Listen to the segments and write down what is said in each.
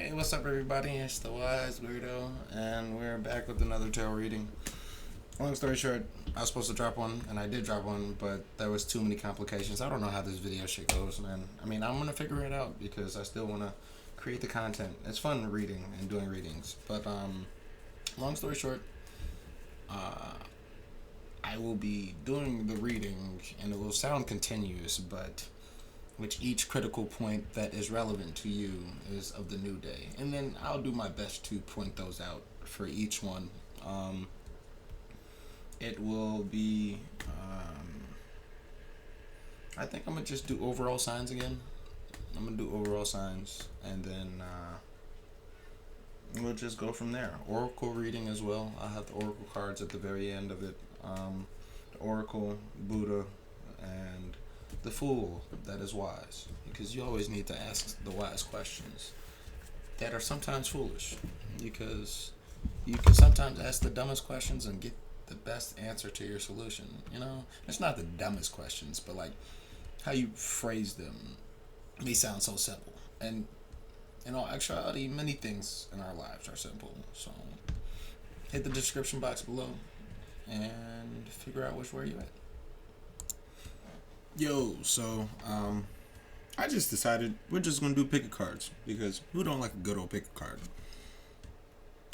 Hey, what's up, everybody? It's the Wise Weirdo, and we're back with another tale reading. Long story short, I was supposed to drop one, and I did drop one, but there was too many complications. I don't know how this video shit goes, man. I mean, I'm gonna figure it out because I still wanna create the content. It's fun reading and doing readings, but long story short, uh, I will be doing the reading, and it will sound continuous, but which each critical point that is relevant to you is of the new day. And then I'll do my best to point those out for each one. Um, it will be, I think I'm going to just do overall signs again. I'm going to do overall signs, and then we'll just go from there. Oracle reading as well. I'll have the oracle cards at the very end of it. The oracle, Buddha, and the fool that is wise, because you always need to ask the wise questions that are sometimes foolish, because you can sometimes ask the dumbest questions and get the best answer to your solution. It's not the dumbest questions, but like how you phrase them may sound so simple, and in all actuality many things in our lives are simple. So hit the description box below and figure out which way you're at. I just decided we're just gonna do pick a cards, because who don't like a good old pick a card?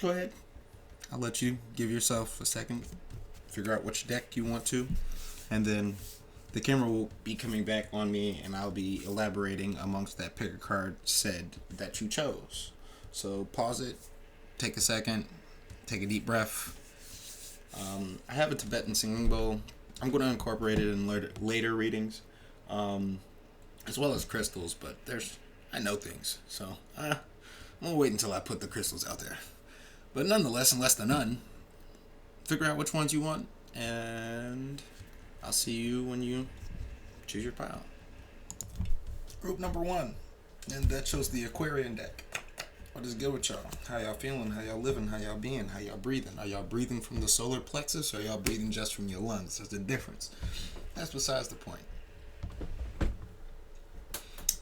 Go ahead. I'll let you give yourself a second, figure out which deck you want to, and then the camera will be coming back on me, and I'll be elaborating amongst that pick a card said that you chose. So pause it, take a second, take a deep breath. I have a Tibetan singing bowl. I'm going to incorporate it in later readings, as well as crystals, but I know things, so I'm going to wait until I put the crystals out there. But nonetheless, in less than none, figure out which ones you want, and I'll see you when you choose your pile. Group number 1, and that shows the Aquarian deck. What is good with y'all? How y'all feeling? How y'all living? How y'all being? How y'all breathing? Are y'all breathing from the solar plexus, or y'all breathing just from your lungs? There's a difference. That's besides the point.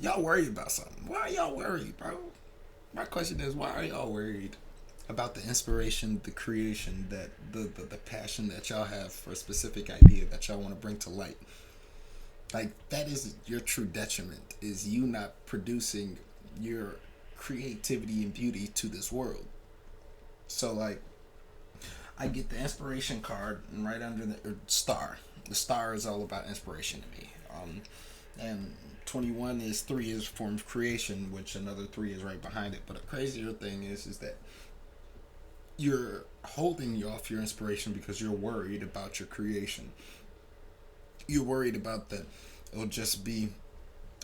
Y'all worried about something. Why are y'all worried, bro? My question is, why are y'all worried about the inspiration, the creation, that the passion that y'all have for a specific idea that y'all want to bring to light? Like, that is your true detriment, is you not producing your creativity and beauty to this world. So like, I get the inspiration card, and right under the star. The star is all about inspiration to me. And 21 is 3 is form of creation, which another 3 is right behind it. But a crazier thing is that you're holding off your inspiration because you're worried about your creation. You're worried about that it'll just be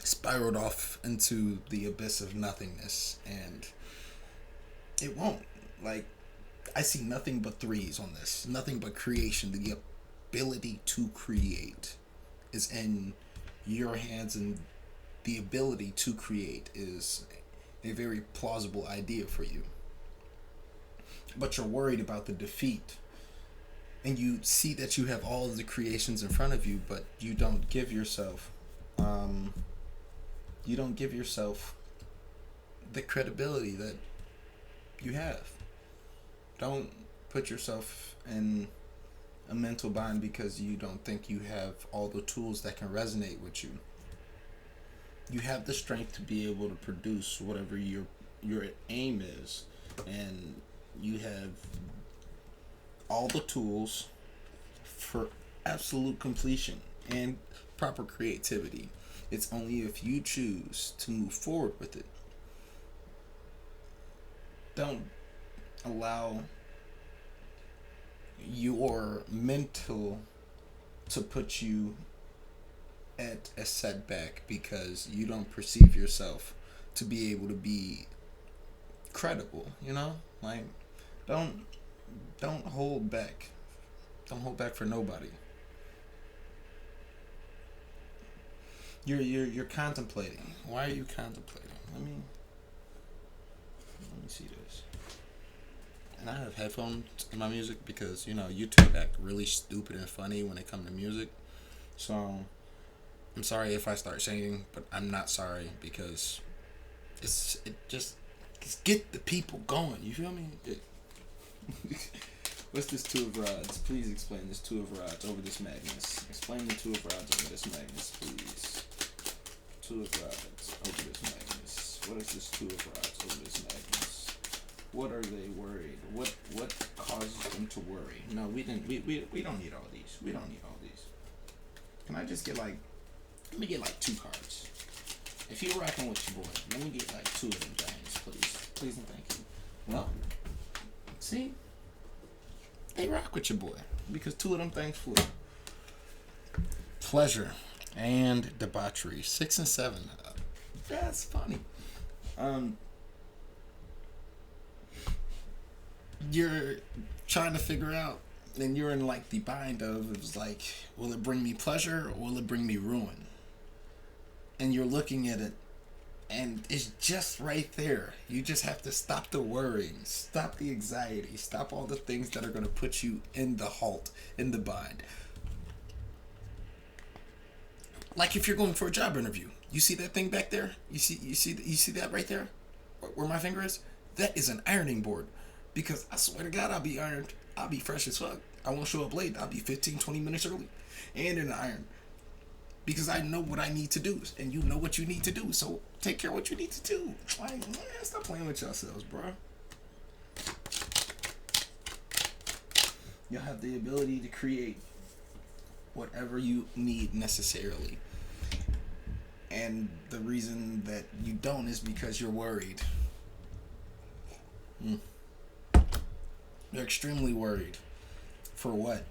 spiraled off into the abyss of nothingness, and it won't. Like, I see nothing but 3s on this, nothing but creation. The ability to create is in your hands, and the ability to create is a very plausible idea for you, but you're worried about the defeat, and you see that you have all of the creations in front of you, but you don't give yourself the credibility that you have. Don't put yourself in a mental bind because you don't think you have all the tools that can resonate with you. You have the strength to be able to produce whatever your aim is, and you have all the tools for absolute completion and proper creativity. It's only if you choose to move forward with it. Don't allow your mental to put you at a setback because you don't perceive yourself to be able to be credible. Like, don't hold back. Don't hold back for nobody. You're contemplating. Why are you contemplating? Let me see this. And I have headphones in my music because YouTube act really stupid and funny when it comes to music. So I'm sorry if I start singing, but I'm not sorry because it just Just get the people going. You feel me? What's this two of rods? Please explain this two of rods over this Magnus. Explain the two of rods over this Magnus, please. Two of rods over this Magnus. What is this two of rods over this Magnus? What are they worried? What causes them to worry? No, we don't need all these. We don't need all these. Can I just get let me get 2 cards. If you're rocking with your boy, let me get 2 of them things, please. Please and thank you. Well, see? They rock with your boy because 2 of them things flew. Pleasure and debauchery. 6 and 7. That's funny. You're trying to figure out, and you're in the bind of, it's will it bring me pleasure or will it bring me ruin? And you're looking at it, and it's just right there. You just have to stop the worrying, stop the anxiety, stop all the things that are going to put you in the halt, in the bind. Like if you're going for a job interview, you see that thing back there? You see that right there? Where my finger is? That is an ironing board. Because I swear to God, I'll be ironed. I'll be fresh as fuck. I won't show up late. I'll be 15, 20 minutes early. And in the iron. Because I know what I need to do. And you know what you need to do. So take care of what you need to do. Man, stop playing with yourselves, bro. You'll have the ability to create whatever you need necessarily. And the reason that you don't is because you're worried. You're extremely worried. For what?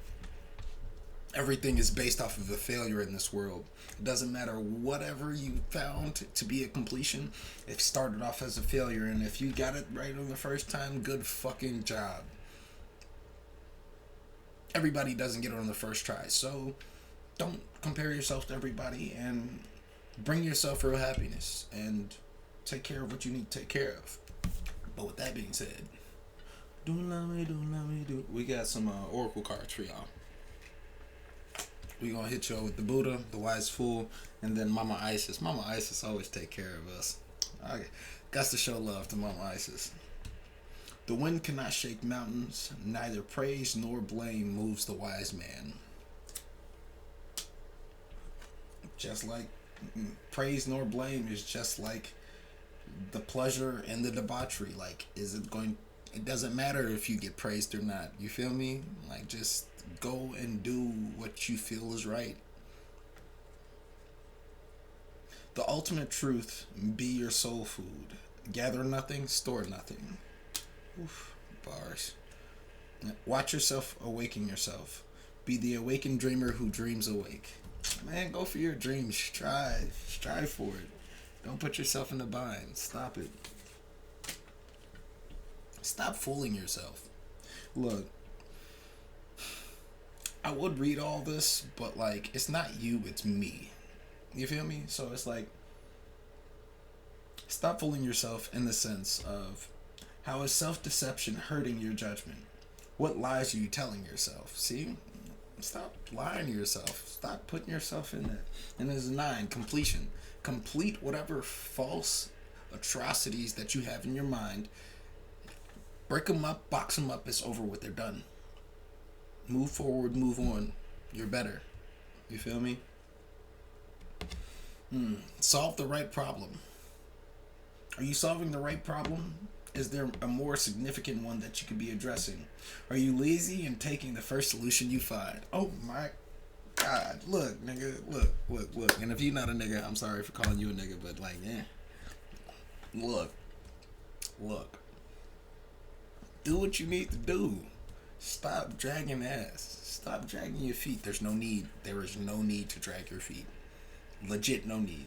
Everything is based off of a failure in this world. It doesn't matter whatever you found to be a completion. It started off as a failure, and if you got it right on the first time, good fucking job. Everybody doesn't get it on the first try, so don't compare yourself to everybody, and bring yourself real happiness, and take care of what you need to take care of. But with that being said, we got some oracle cards for y'all. We gonna hit y'all with the Buddha, the Wise Fool, and then Mama Isis. Mama Isis always take care of us. I got to show love to Mama Isis. The wind cannot shake mountains, neither praise nor blame moves the wise man. Just like praise nor blame is just like the pleasure and the debauchery. It doesn't matter if you get praised or not. You feel me? Just go and do what you feel is right. The ultimate truth, be your soul food. Gather nothing, store nothing. Oof, bars. Watch yourself, awaken yourself. Be the awakened dreamer who dreams awake. Man, go for your dreams. Strive for it. Don't put yourself in a bind. Stop it. Stop fooling yourself. Look, I would read all this, but it's not you, it's me. You feel me? So it's stop fooling yourself in the sense of, how is self-deception hurting your judgment? What lies are you telling yourself? See? Stop lying to yourself. Stop putting yourself in that. And there's 9, completion. Complete whatever false atrocities that you have in your mind. Break them up, box them up, it's over with, they're done. Move forward, move on. You're better. You feel me? Solve the right problem. Are you solving the right problem? Is there a more significant one that you could be addressing? Are you lazy and taking the first solution you find? Oh my God. Look, nigga. Look. And if you're not a nigga, I'm sorry for calling you a nigga, but Look. Do what you need to do. Stop dragging ass. Stop dragging your feet. There is no need to drag your feet. Legit no need.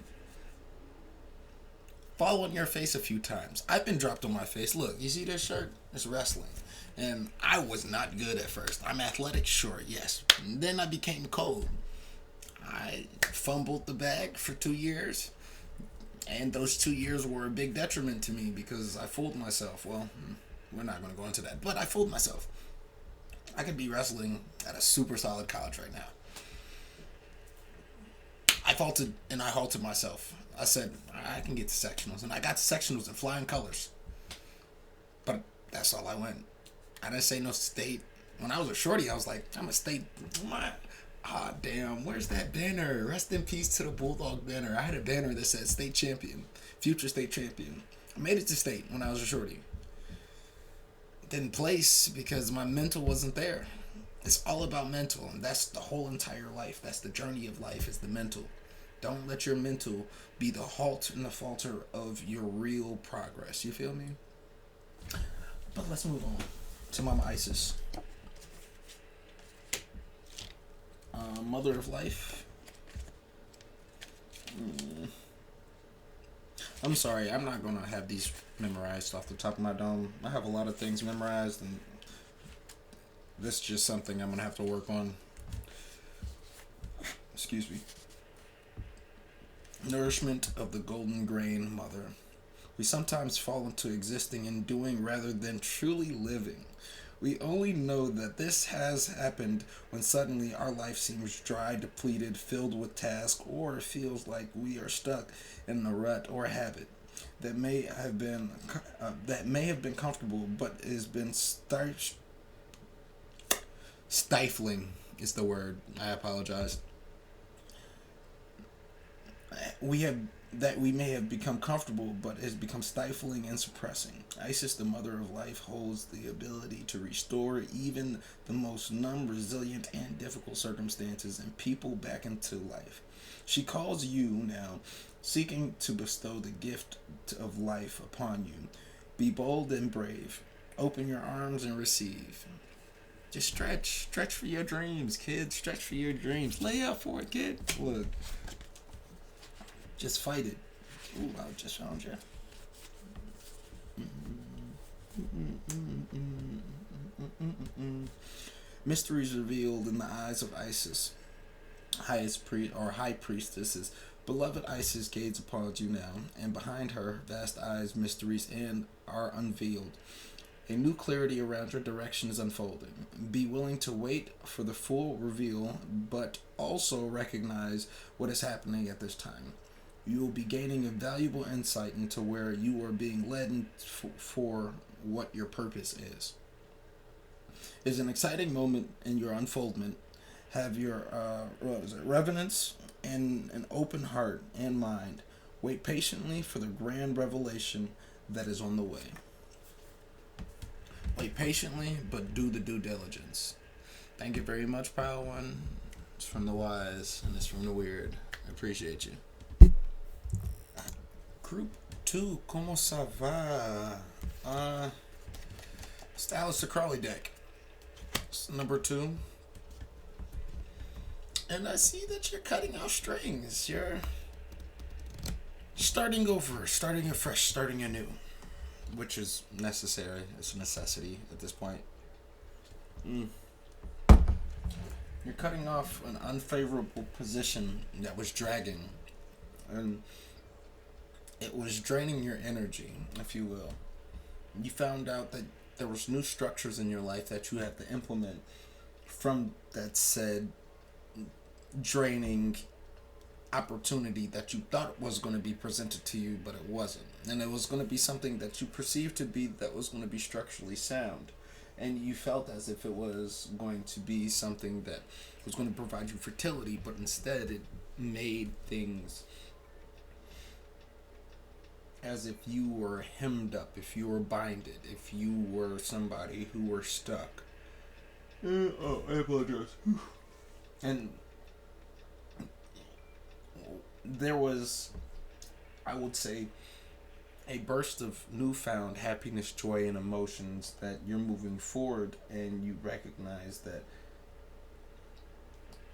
Fall on your face a few times. I've been dropped on my face. Look, you see this shirt? It's wrestling. And I was not good at first. I'm athletic, sure, yes. And then I became cold. I fumbled the bag for 2 years. And those 2 years were a big detriment to me because I fooled myself. Well, we're not going to go into that. But I fooled myself. I could be wrestling at a super solid college right now. I halted myself. I said, I can get to sectionals. And I got to sectionals in flying colors. But that's all I went. I didn't say no state. When I was a shorty, I was like, I'm a state. My, damn, where's that banner? Rest in peace to the Bulldog banner. I had a banner that said state champion, future state champion. I made it to state when I was a shorty. Didn't place because my mental wasn't there. It's all about mental, and that's the whole entire life. That's the journey of life, is the mental. Don't let your mental be the halt and the falter of your real progress. You feel me? But let's move on to Mama Isis. Mother of life. I'm sorry, I'm not gonna have these memorized off the top of my dome. I have a lot of things memorized, and this is just something I'm gonna have to work on. Excuse me. Nourishment of the golden grain mother. We sometimes fall into existing and doing rather than truly living. We only know that this has happened when suddenly our life seems dry, depleted, filled with tasks, or feels like we are stuck in a rut or habit that may have been comfortable, but has been stifling. Is the word. I apologize. We may have become comfortable, but has become stifling and suppressing. Isis, the mother of life, holds the ability to restore even the most resilient and difficult circumstances and people back into life. She calls you now, seeking to bestow the gift of life upon you. Be bold and brave. Open your arms and receive. Just stretch for your dreams, kid. Stretch for your dreams. Lay up for it, kid. Look. Just fight it. Ooh, I just found you. Mysteries revealed in the eyes of Isis, high priestesses. Beloved Isis gazes upon you now, and behind her vast eyes, mysteries are unveiled. A new clarity around your direction is unfolding. Be willing to wait for the full reveal, but also recognize what is happening at this time. You will be gaining a valuable insight into where you are being led for what your purpose is. It is an exciting moment in your unfoldment. Have your reverence and an open heart and mind. Wait patiently for the grand revelation that is on the way. Wait patiently, but do the due diligence. Thank you very much, Pile One. It's from the wise and it's from the weird. I appreciate you. Group 2, como ça va? It's the Aleister Crowley deck. It's number 2. And I see that you're cutting off strings. You're starting over, starting afresh, starting anew. Which is necessary. It's a necessity at this point. You're cutting off an unfavorable position that was dragging. And it was draining your energy, if you will. You found out that there was new structures in your life that you had to implement from that said draining opportunity that you thought was going to be presented to you, but it wasn't. And it was going to be something that you perceived to be that was going to be structurally sound. And you felt as if it was going to be something that was going to provide you fertility, but instead it made things as if you were hemmed up, if you were binded, if you were somebody who were stuck. Oh, I apologize. And there was, I would say, a burst of newfound happiness, joy, and emotions that you're moving forward, and you recognize that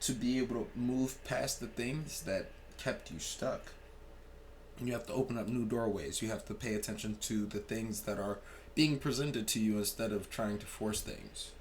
to be able to move past the things that kept you stuck, you have to open up new doorways. You have to pay attention to the things that are being presented to you instead of trying to force things.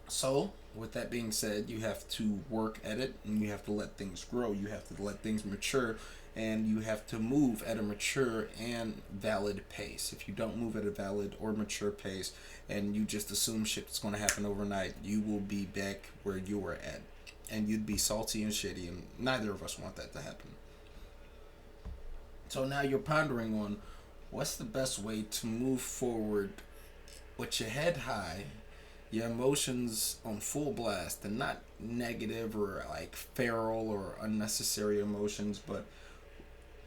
So, with that being said, you have to work at it, and you have to let things grow. You have to let things mature, and you have to move at a mature and valid pace. If you don't move at a valid or mature pace, and you just assume shit's going to happen overnight, you will be back where you were at. And you'd be salty and shitty, and neither of us want that to happen. So now you're pondering on what's the best way to move forward with your head high, your emotions on full blast, and not negative or like feral or unnecessary emotions, but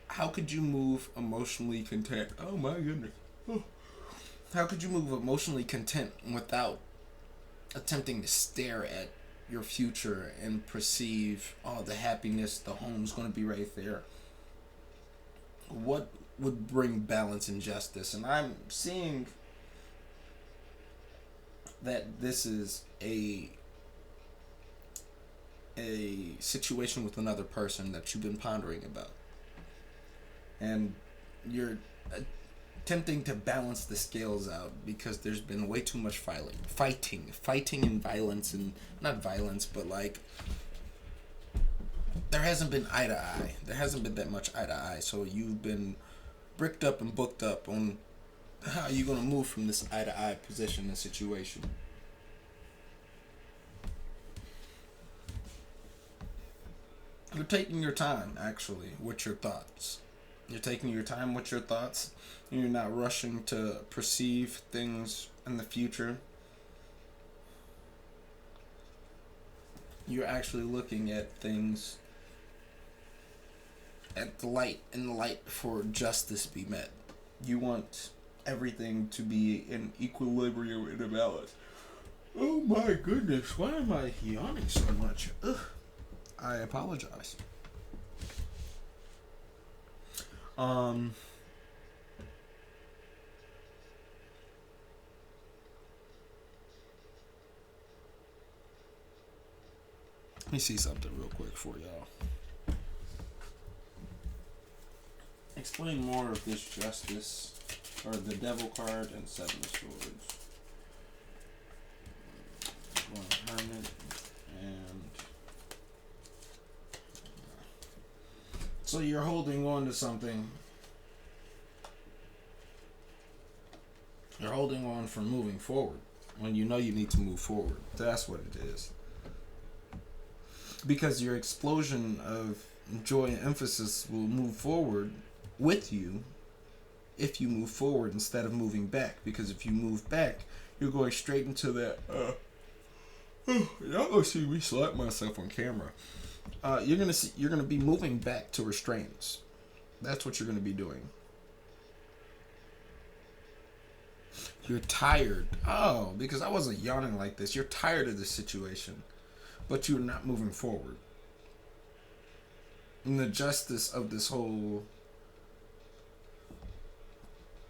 how could you move emotionally content? Oh my goodness. Oh. How could you move emotionally content without attempting to stare at your future and perceive, oh, the happiness, the home's going to be right there? What would bring balance and justice? And I'm seeing that this is a situation with another person that you've been pondering about, and you're attempting to balance the scales out because there's been way too much fighting and violence, and not violence, but like there hasn't been eye to eye. There hasn't been that much eye to eye. So you've been bricked up and booked up on how you're gonna move from this eye to eye position and situation. You're taking your time actually with your thoughts. You're taking your time with your thoughts. You're not rushing to perceive things in the future. You're actually looking at things at the light, in the light for justice be met. You want everything to be in equilibrium and a balance. Oh my goodness, why am I yawning so much? Ugh. I apologize. Let me see something real quick for y'all. Explain more of this justice, or the devil card and seven of swords. One hermit and so you're holding on to something. You're holding on for moving forward when you know you need to move forward. That's what it is. Because your explosion of joy and emphasis will move forward with you if you move forward instead of moving back. Because if you move back, you're going straight into that. Y'all gonna see me slap myself on camera. You're gonna be moving back to restraints. That's what you're gonna be doing. You're tired. Oh, because I wasn't yawning like this. You're tired of this situation, but you're not moving forward. And the justice of this whole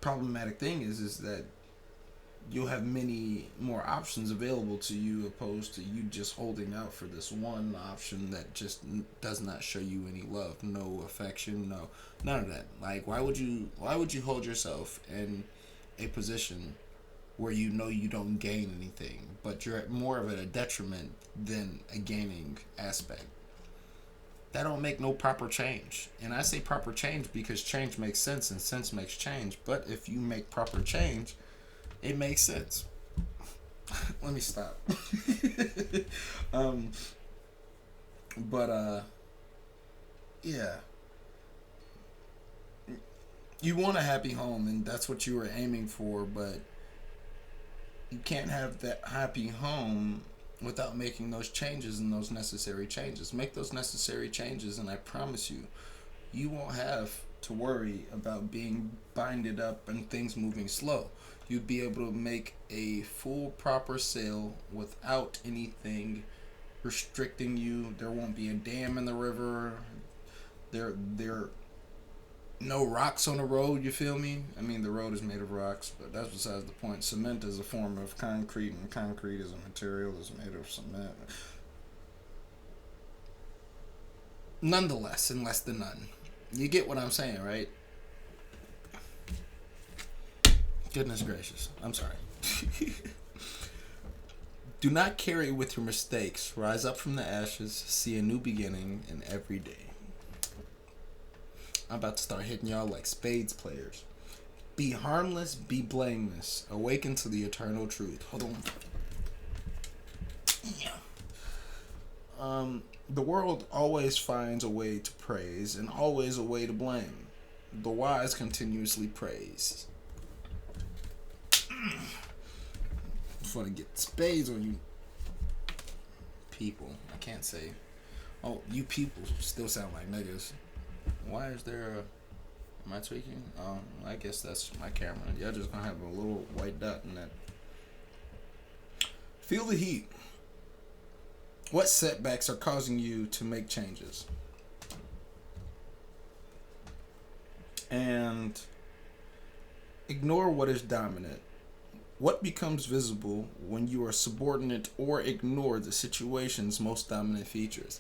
problematic thing is that you'll have many more options available to you opposed to you just holding out for this one option that just does not show you any love, no affection, no, none of that. Like, why would you hold yourself in a position where you know you don't gain anything, but you're at more of a detriment than a gaining aspect? That don't make no proper change. And I say proper change because change makes sense and sense makes change. But if you make proper change, it makes sense. Let me stop. Yeah. You want a happy home, and that's what you were aiming for, but you can't have that happy home without making those changes and those necessary changes. Make those necessary changes, and I promise you, you won't have to worry about being binded up and things moving slow. You'd be able to make a full proper sale without anything restricting you. There won't be a dam in the river. There no rocks on the road, you feel me? I mean, the road is made of rocks, but that's besides the point. Cement is a form of concrete, and concrete is a material that's made of cement. Nonetheless, and less than none. You get what I'm saying, right? Goodness gracious. I'm sorry. Do not carry with your mistakes. Rise up from the ashes. See a new beginning in every day. I'm about to start hitting y'all like spades players. Be harmless, be blameless. Awaken to the eternal truth. Hold on. The world always finds a way to praise and always a way to blame. the wise continuously praise. Just want to get spades on you people. I can't say. Oh, you people still sound like niggas. Why is there a... Am I tweaking? I guess that's my camera. Y'all just gonna have a little white dot in that. Feel the heat. What setbacks are causing you to make changes? And ignore what is dominant. What becomes visible when you are subordinate or ignore the situation's most dominant features?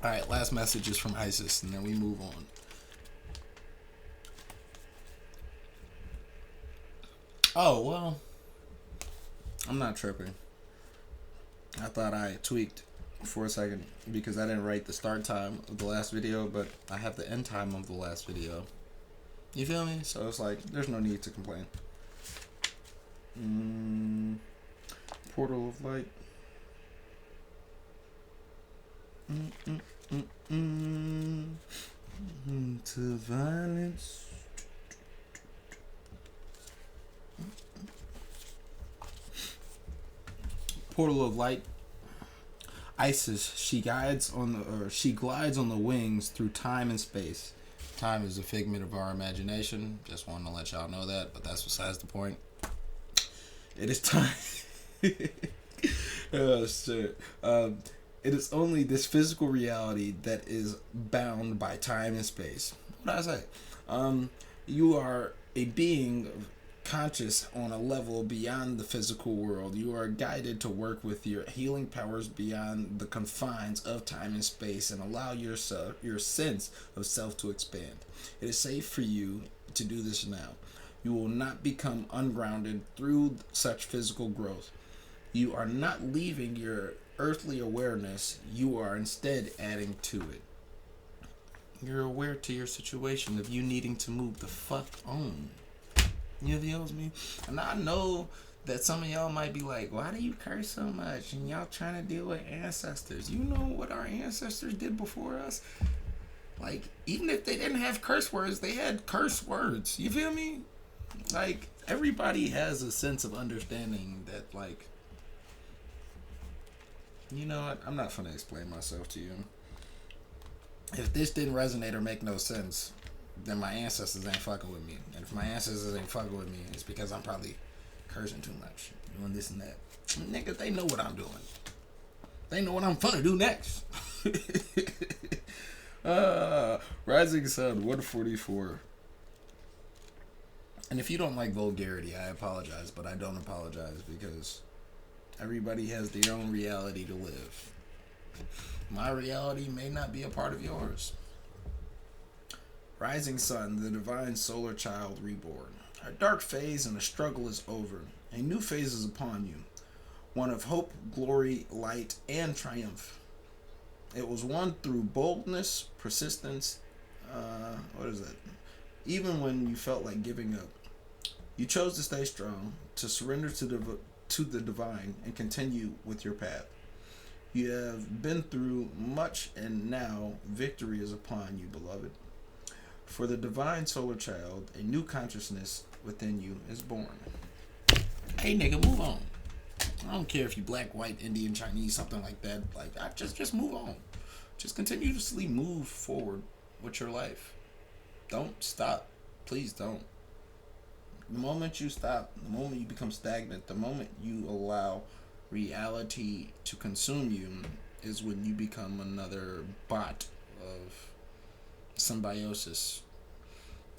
Alright, last message is from Isis, and then we move on. Oh, well, I'm not tripping. I thought I tweaked for a second because I didn't write the start time of the last video, but I have the end time of the last video. You feel me? So it's like, there's no need to complain. Portal of Light. To violence. Portal of Light. Isis, she glides on the wings through time and space. Time is a figment of our imagination. Just wanted to let y'all know that, but that's besides the point. It is time. Oh shit. It is only this physical reality that is bound by time and space. What did I say? You are a being conscious on a level beyond the physical world. You are guided to work with your healing powers beyond the confines of time and space and allow your sense of self to expand. It is safe for you to do this now. You will not become ungrounded through such physical growth. You are not leaving your earthly awareness. You are instead adding to it. You're aware to your situation of you needing to move the fuck on. You feel me? And I know that some of y'all might be like, why do you curse so much? And y'all trying to deal with ancestors. You know what our ancestors did before us? Like, even if they didn't have curse words, they had curse words. You feel me? Like, everybody has a sense of understanding that, like, you know what? I'm not finna explain myself to you. If this didn't resonate or make no sense, then my ancestors ain't fucking with me. And if my ancestors ain't fucking with me, it's because I'm probably cursing too much, doing this and that. Nigga, they know what I'm doing. They know what I'm finna do next. Rising Sun 144. And if you don't like vulgarity, I apologize, but I don't apologize because everybody has their own reality to live. My reality may not be a part of yours. Rising Sun, the divine solar child reborn. Our dark phase and the struggle is over. A new phase is upon you. One of hope, glory, light, and triumph. It was won through boldness, persistence, even when you felt like giving up. You chose to stay strong, to surrender to the divine, and continue with your path. You have been through much, and now victory is upon you, beloved. For the divine solar child, a new consciousness within you is born. Hey nigga, move on. I don't care if you black, white, Indian, Chinese, something like that. Like, just move on. Just continuously move forward with your life. Don't stop. Please don't. The moment you stop, the moment you become stagnant, the moment you allow reality to consume you is when you become another bot of symbiosis.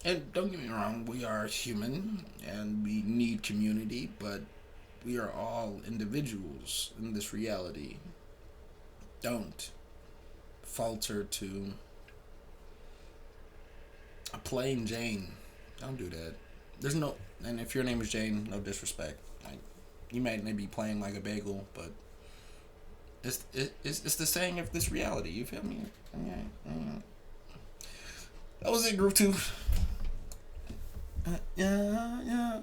And don't get me wrong, we are human and we need community, but we are all individuals in this reality. Don't falter to a plain Jane. Don't do that. There's no, and if your name is Jane, no disrespect. Like, you might be playing like a bagel, but it's the saying of this reality. You feel me? That was it, group 2. Yeah.